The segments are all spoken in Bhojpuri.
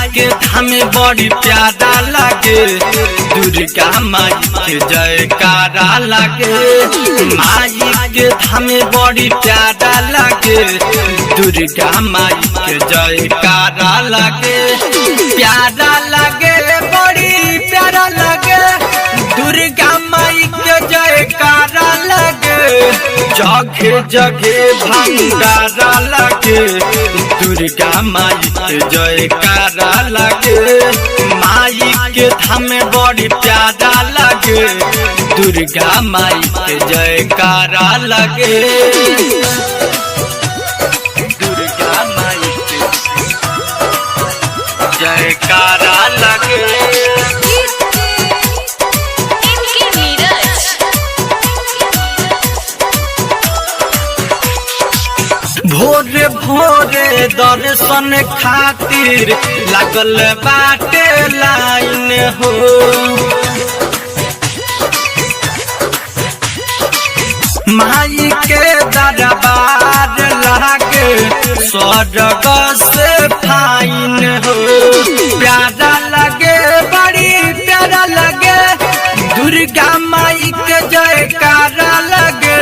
के धाम बड़ी प्यारा लगे, दुर्गा माई के जयकारा लगे। माई के धाम बड़ी प्यारा लगे, दुर्गा माई के जयकारा लगे। प्यारा लगे बड़ी प्यारा लगे, दुर्गा माई के जयकारा लगे। जगह जगह भंडारा लगे, दुर्गा माई के जयकारा लगे। माई के धाम बड़ी प्यारा लगे, दुर्गा माई के जयकारा लगे। दुर्गा माई के जयकारा लगे। भोरे भोरे दर्शन खातिर लागल बाटे लाइन हो। माई के दरबार लागे स्वर्ग से फाइन हो। प्यारा लगे बड़ी प्यारा लगे, दुर्गा माई के जयकारा लगे।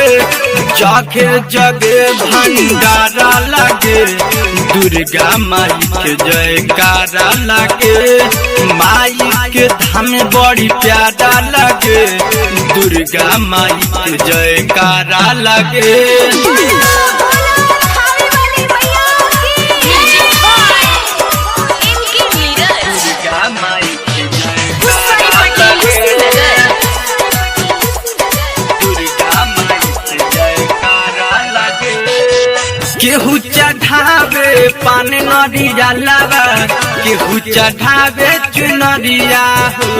जगह जगह भंडारा लगे, दुर्गा माई के जयकारा लगे। माई के धाम बड़ी प्यारा लगे, दुर्गा माई के जयकारा लगे। केहू चढ़ावे पान नरिया लावा, केहू चढ़ावे चुनरिया हो।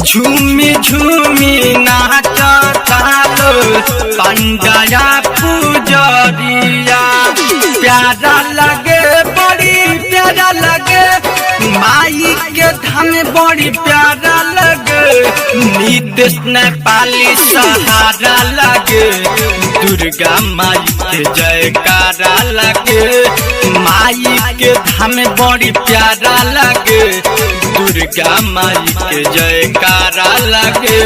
झूमी झूमी नाचता लो पंडाया पुजरिया। प्यारा लगे बड़ी प्यारा लगे, माई के धाम बड़ी प्यारा लगे। नितेश नेपाली सहारा लगे, दुर्गा माई के जयकारा लगे। माई के धाम बड़ी प्यारा लगे, दुर्गा माई के जयकारा लगे।